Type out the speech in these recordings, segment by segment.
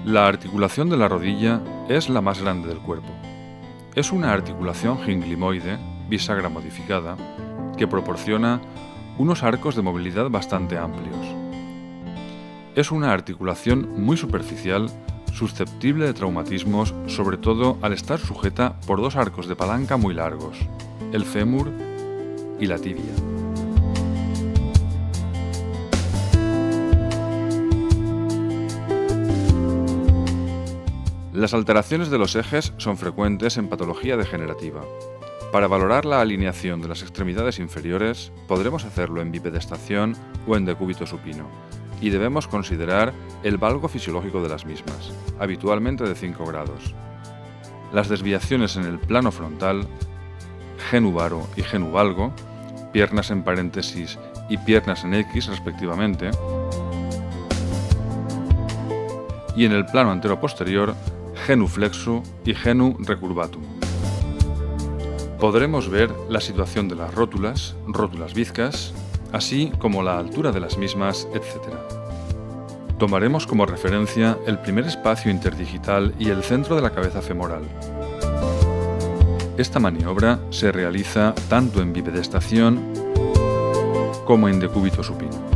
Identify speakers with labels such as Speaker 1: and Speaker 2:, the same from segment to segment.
Speaker 1: La articulación de la rodilla es la más grande del cuerpo. Es una articulación ginglimoide, bisagra modificada, que proporciona unos arcos de movilidad bastante amplios. Es una articulación muy superficial, susceptible de traumatismos, sobre todo al estar sujeta por dos arcos de palanca muy largos, el fémur y la tibia. Las alteraciones de los ejes son frecuentes en patología degenerativa. Para valorar la alineación de las extremidades inferiores, podremos hacerlo en bipedestación o en decúbito supino, y debemos considerar el valgo fisiológico de las mismas, habitualmente de 5 grados. Las desviaciones en el plano frontal, genu varo y genu valgo, piernas en paréntesis y piernas en X respectivamente, y en el plano antero-posterior, genu flexo y genu recurvatum. Podremos ver la situación de las rótulas bizcas, así como la altura de las mismas, etc. Tomaremos como referencia el primer espacio interdigital y el centro de la cabeza femoral. Esta maniobra se realiza tanto en bipedestación como en decúbito supino.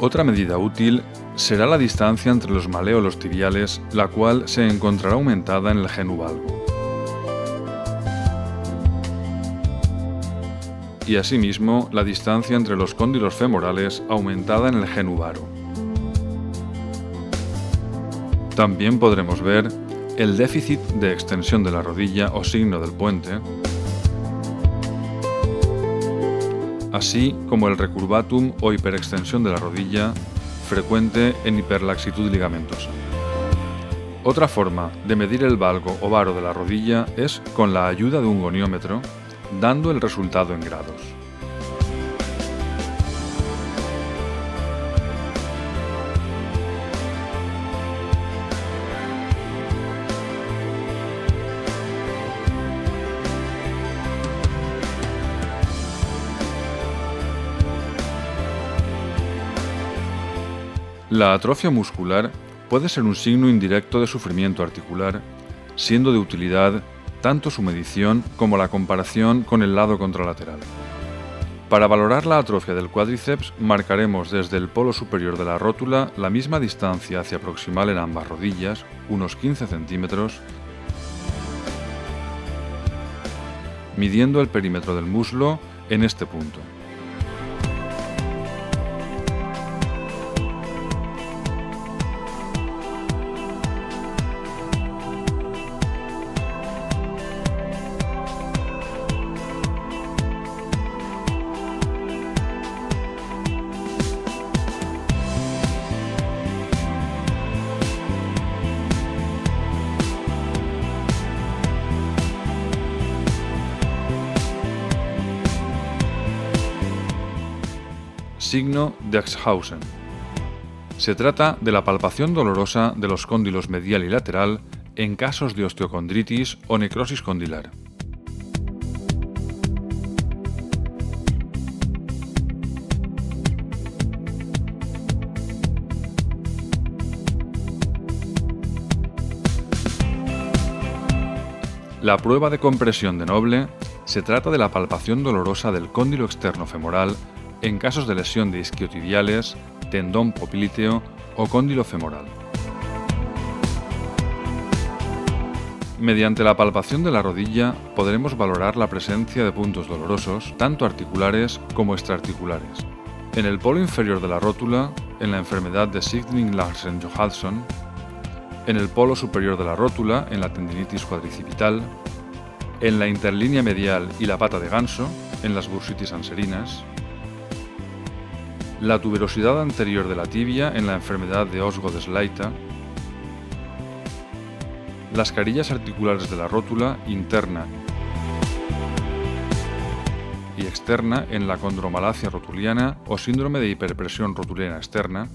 Speaker 1: Otra medida útil será la distancia entre los maléolos tibiales, la cual se encontrará aumentada en el genu valgo. Y asimismo la distancia entre los cóndilos femorales aumentada en el genu varo. También podremos ver el déficit de extensión de la rodilla o signo del puente, así como el recurvatum o hiperextensión de la rodilla, frecuente en hiperlaxitud ligamentosa. Otra forma de medir el valgo o varo de la rodilla es con la ayuda de un goniómetro, dando el resultado en grados. La atrofia muscular puede ser un signo indirecto de sufrimiento articular, siendo de utilidad tanto su medición como la comparación con el lado contralateral. Para valorar la atrofia del cuádriceps, marcaremos desde el polo superior de la rótula la misma distancia hacia proximal en ambas rodillas, unos 15 centímetros, midiendo el perímetro del muslo en este punto. Signo de Axhausen. Se trata de la palpación dolorosa de los cóndilos medial y lateral en casos de osteocondritis o necrosis condilar. La prueba de compresión de Noble se trata de la palpación dolorosa del cóndilo externo femoral en casos de lesión de isquiotibiales, tendón popiliteo o cóndilo femoral. Mediante la palpación de la rodilla podremos valorar la presencia de puntos dolorosos, tanto articulares como extraarticulares. En el polo inferior de la rótula, en la enfermedad de Siegling-Larsen-Johansson, en el polo superior de la rótula, en la tendinitis cuadricipital, en la interlínea medial y la pata de ganso, en las bursitis anserinas, la tuberosidad anterior de la tibia en la enfermedad de Osgood-Schlatter, las carillas articulares de la rótula interna y externa en la condromalacia rotuliana o síndrome de hiperpresión rotuliana externa,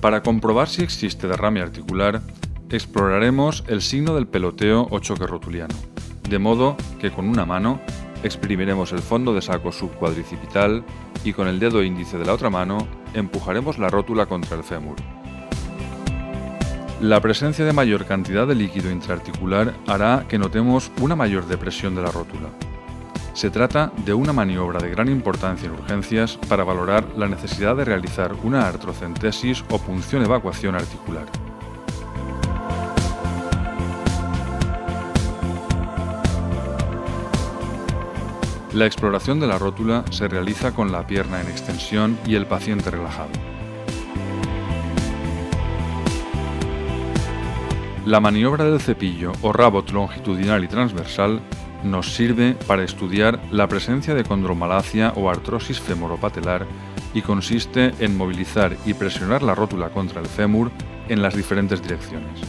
Speaker 1: Para comprobar si existe derrame articular, exploraremos el signo del peloteo o choque rotuliano, de modo que con una mano exprimiremos el fondo de saco subcuadricipital y con el dedo índice de la otra mano empujaremos la rótula contra el fémur. La presencia de mayor cantidad de líquido intraarticular hará que notemos una mayor depresión de la rótula. Se trata de una maniobra de gran importancia en urgencias para valorar la necesidad de realizar una artrocentesis o punción-evacuación articular. La exploración de la rótula se realiza con la pierna en extensión y el paciente relajado. La maniobra del cepillo o rabot longitudinal y transversal nos sirve para estudiar la presencia de condromalacia o artrosis femoropatelar y consiste en movilizar y presionar la rótula contra el fémur en las diferentes direcciones.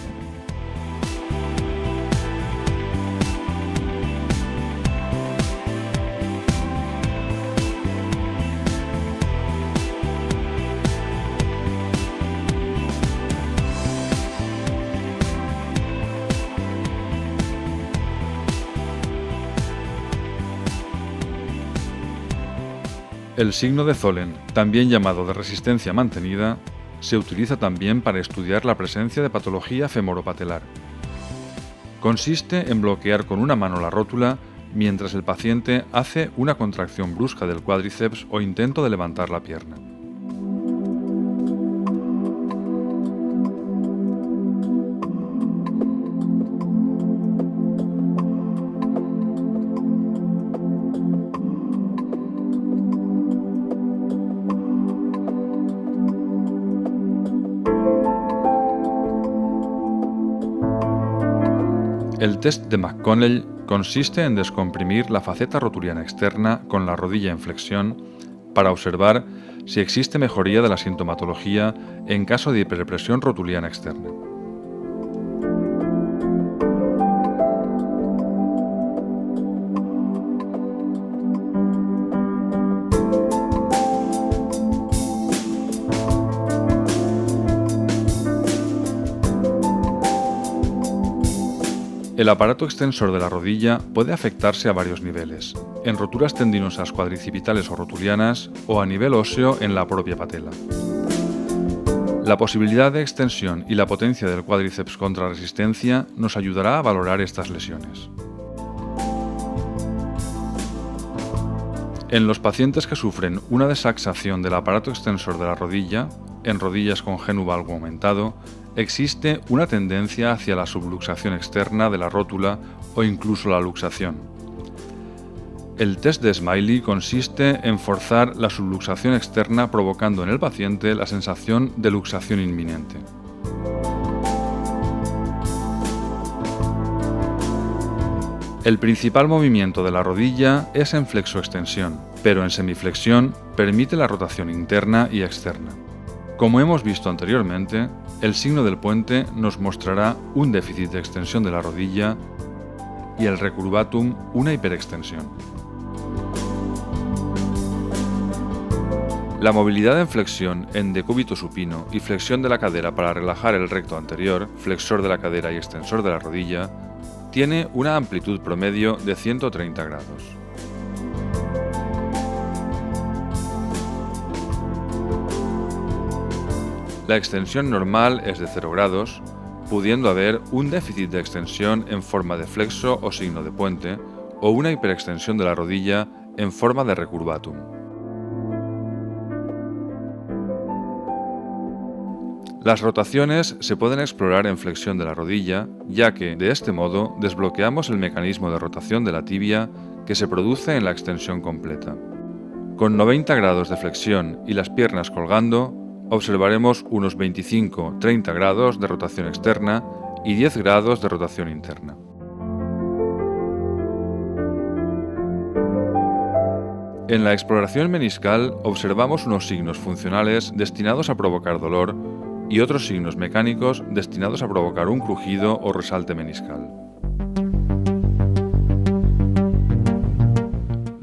Speaker 1: El signo de Tholen, también llamado de resistencia mantenida, se utiliza también para estudiar la presencia de patología femoropatelar. Consiste en bloquear con una mano la rótula mientras el paciente hace una contracción brusca del cuádriceps o intento de levantar la pierna. El test de McConnell consiste en descomprimir la faceta rotuliana externa con la rodilla en flexión para observar si existe mejoría de la sintomatología en caso de hiperpresión rotuliana externa. El aparato extensor de la rodilla puede afectarse a varios niveles, en roturas tendinosas cuadricipitales o rotulianas o a nivel óseo en la propia patela. La posibilidad de extensión y la potencia del cuádriceps contra resistencia nos ayudará a valorar estas lesiones. En los pacientes que sufren una desaxación del aparato extensor de la rodilla, en rodillas con genu valgo aumentado, existe una tendencia hacia la subluxación externa de la rótula o incluso la luxación. El test de Smiley consiste en forzar la subluxación externa provocando en el paciente la sensación de luxación inminente. El principal movimiento de la rodilla es en flexoextensión, pero en semiflexión permite la rotación interna y externa. Como hemos visto anteriormente, el signo del puente nos mostrará un déficit de extensión de la rodilla y el recurvatum una hiperextensión. La movilidad en flexión en decúbito supino y flexión de la cadera para relajar el recto anterior, flexor de la cadera y extensor de la rodilla, tiene una amplitud promedio de 130 grados. La extensión normal es de 0 grados, pudiendo haber un déficit de extensión en forma de flexo o signo de puente, o una hiperextensión de la rodilla en forma de recurvatum. Las rotaciones se pueden explorar en flexión de la rodilla, ya que, de este modo, desbloqueamos el mecanismo de rotación de la tibia que se produce en la extensión completa. Con 90 grados de flexión y las piernas colgando, observaremos unos 25-30 grados de rotación externa y 10 grados de rotación interna. En la exploración meniscal observamos unos signos funcionales destinados a provocar dolor y otros signos mecánicos destinados a provocar un crujido o resalte meniscal.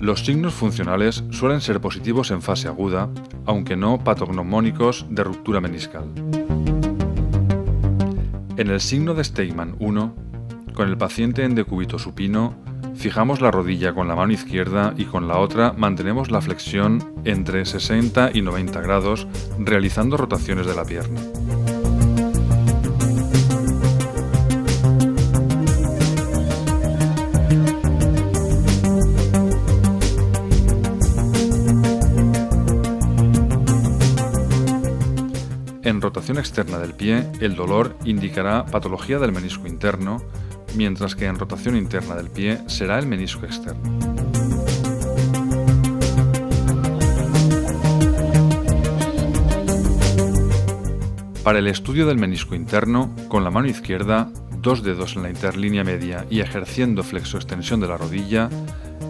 Speaker 1: Los signos funcionales suelen ser positivos en fase aguda, aunque no patognomónicos de ruptura meniscal. En el signo de Steinmann 1, con el paciente en decúbito supino, fijamos la rodilla con la mano izquierda y con la otra mantenemos la flexión entre 60 y 90 grados, realizando rotaciones de la pierna. En rotación externa del pie, el dolor indicará patología del menisco interno, mientras que en rotación interna del pie será el menisco externo. Para el estudio del menisco interno, con la mano izquierda, 2 dedos en la interlínea media y ejerciendo flexoextensión de la rodilla,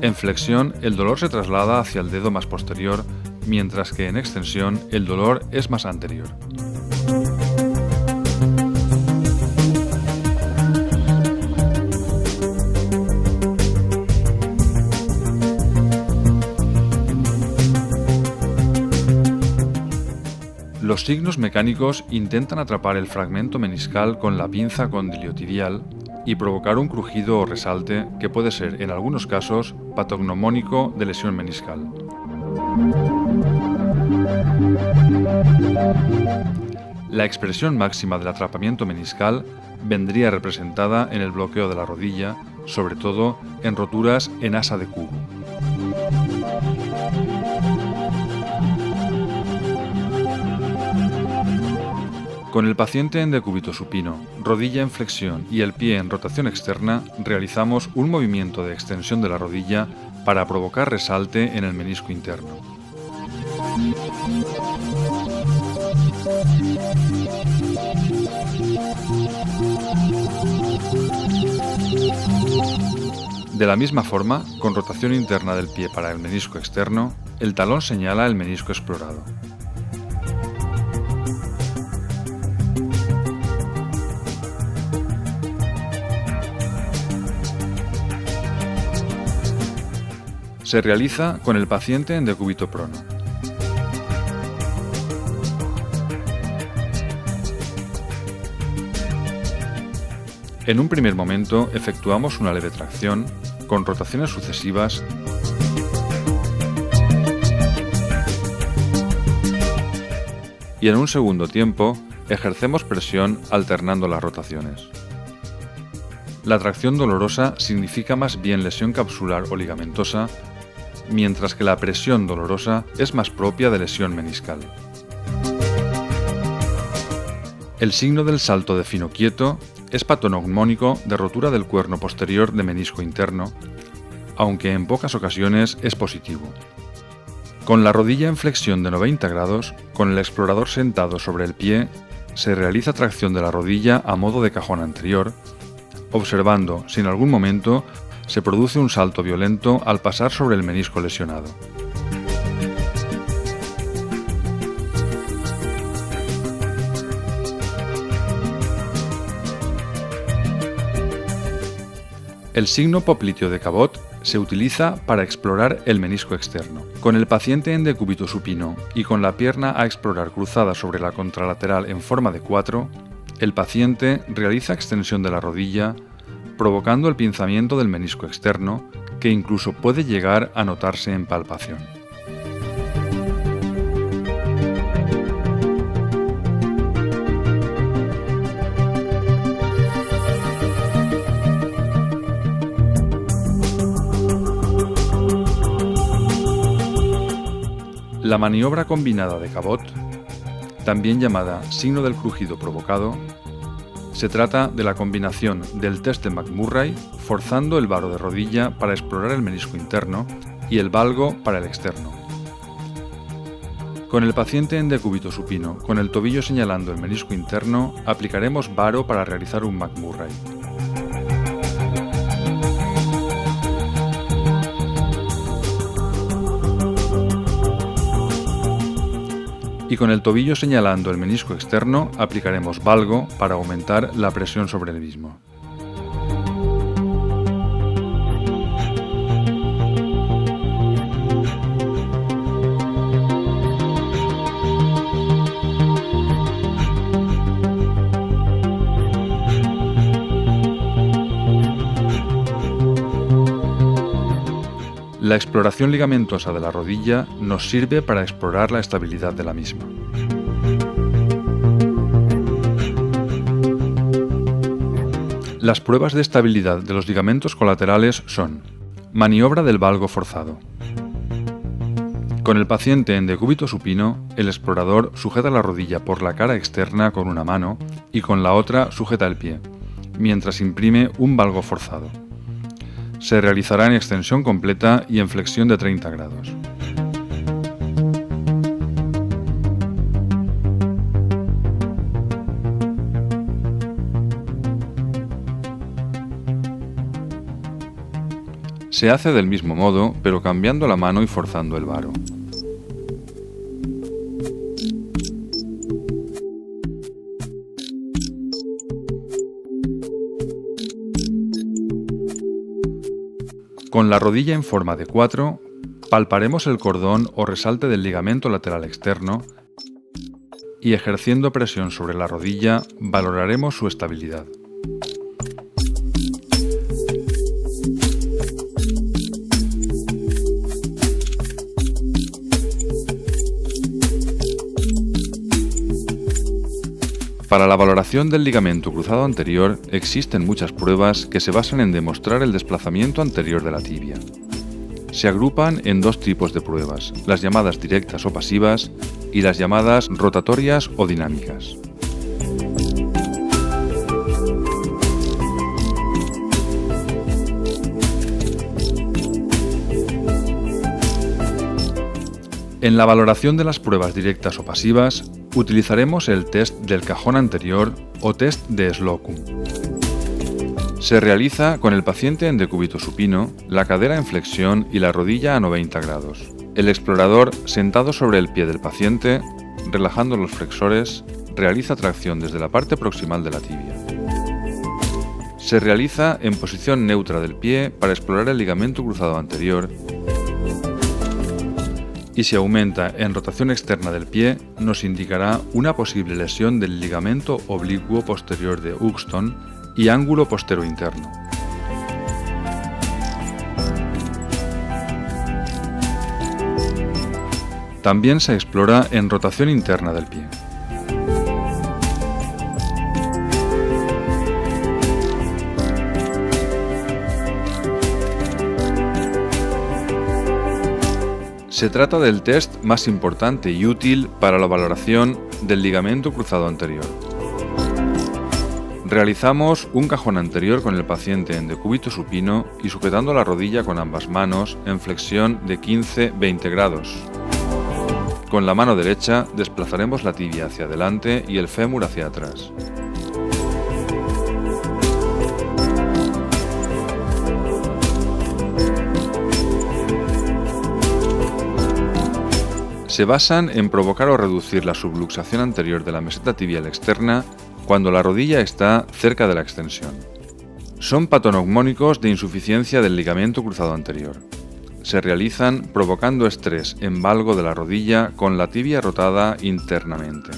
Speaker 1: en flexión el dolor se traslada hacia el dedo más posterior, mientras que en extensión el dolor es más anterior. Los signos mecánicos intentan atrapar el fragmento meniscal con la pinza condiliotibial y provocar un crujido o resalte que puede ser, en algunos casos, patognomónico de lesión meniscal. La expresión máxima del atrapamiento meniscal vendría representada en el bloqueo de la rodilla, sobre todo en roturas en asa de cubo. Con el paciente en decúbito supino, rodilla en flexión y el pie en rotación externa, realizamos un movimiento de extensión de la rodilla para provocar resalte en el menisco interno. De la misma forma, con rotación interna del pie para el menisco externo, el talón señala el menisco explorado. Se realiza con el paciente en decúbito prono. En un primer momento efectuamos una leve tracción con rotaciones sucesivas y en un segundo tiempo ejercemos presión alternando las rotaciones. La tracción dolorosa significa más bien lesión capsular o ligamentosa, mientras que la presión dolorosa es más propia de lesión meniscal. El signo del salto de fino quieto es patognomónico de rotura del cuerno posterior de menisco interno, aunque en pocas ocasiones es positivo. Con la rodilla en flexión de 90 grados, con el explorador sentado sobre el pie, se realiza tracción de la rodilla a modo de cajón anterior, observando si en algún momento se produce un salto violento al pasar sobre el menisco lesionado. El signo popliteo de Cabot se utiliza para explorar el menisco externo. Con el paciente en decúbito supino y con la pierna a explorar cruzada sobre la contralateral en forma de 4, el paciente realiza extensión de la rodilla, provocando el pinzamiento del menisco externo, que incluso puede llegar a notarse en palpación. La maniobra combinada de Cabot, también llamada signo del crujido provocado, se trata de la combinación del test de McMurray forzando el varo de rodilla para explorar el menisco interno y el valgo para el externo. Con el paciente en decúbito supino, con el tobillo señalando el menisco interno, aplicaremos varo para realizar un McMurray. Y con el tobillo señalando el menisco externo, aplicaremos valgo para aumentar la presión sobre el mismo. La exploración ligamentosa de la rodilla nos sirve para explorar la estabilidad de la misma. Las pruebas de estabilidad de los ligamentos colaterales son: maniobra del valgo forzado. Con el paciente en decúbito supino, el explorador sujeta la rodilla por la cara externa con una mano y con la otra sujeta el pie, mientras imprime un valgo forzado. Se realizará en extensión completa y en flexión de 30 grados. Se hace del mismo modo, pero cambiando la mano y forzando el varo. Con la rodilla en forma de 4, palparemos el cordón o resalte del ligamento lateral externo y, ejerciendo presión sobre la rodilla, valoraremos su estabilidad. Para la valoración del ligamento cruzado anterior existen muchas pruebas que se basan en demostrar el desplazamiento anterior de la tibia. Se agrupan en dos tipos de pruebas, las llamadas directas o pasivas y las llamadas rotatorias o dinámicas. En la valoración de las pruebas directas o pasivas, utilizaremos el test del cajón anterior o test de Slocum. Se realiza con el paciente en decúbito supino, la cadera en flexión y la rodilla a 90 grados. El explorador, sentado sobre el pie del paciente, relajando los flexores, realiza tracción desde la parte proximal de la tibia. Se realiza en posición neutra del pie para explorar el ligamento cruzado anterior y si aumenta en rotación externa del pie, nos indicará una posible lesión del ligamento oblicuo posterior de Uxton y ángulo postero interno. También se explora en rotación interna del pie. Se trata del test más importante y útil para la valoración del ligamento cruzado anterior. Realizamos un cajón anterior con el paciente en decúbito supino y sujetando la rodilla con ambas manos en flexión de 15-20 grados. Con la mano derecha desplazaremos la tibia hacia adelante y el fémur hacia atrás. Se basan en provocar o reducir la subluxación anterior de la meseta tibial externa cuando la rodilla está cerca de la extensión. Son patoneumónicos de insuficiencia del ligamento cruzado anterior. Se realizan provocando estrés en valgo de la rodilla con la tibia rotada internamente.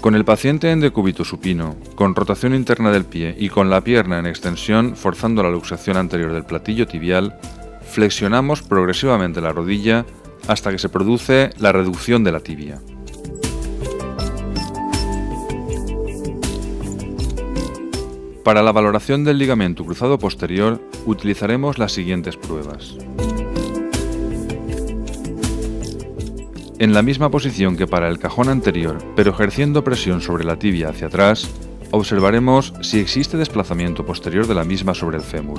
Speaker 1: Con el paciente en decúbito supino, con rotación interna del pie y con la pierna en extensión forzando la luxación anterior del platillo tibial, flexionamos progresivamente la rodilla hasta que se produce la reducción de la tibia. Para la valoración del ligamento cruzado posterior utilizaremos las siguientes pruebas. En la misma posición que para el cajón anterior, pero ejerciendo presión sobre la tibia hacia atrás, observaremos si existe desplazamiento posterior de la misma sobre el fémur.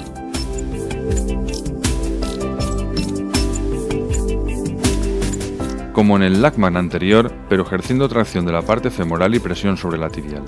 Speaker 1: Como en el Lachman anterior, pero ejerciendo tracción de la parte femoral y presión sobre la tibial.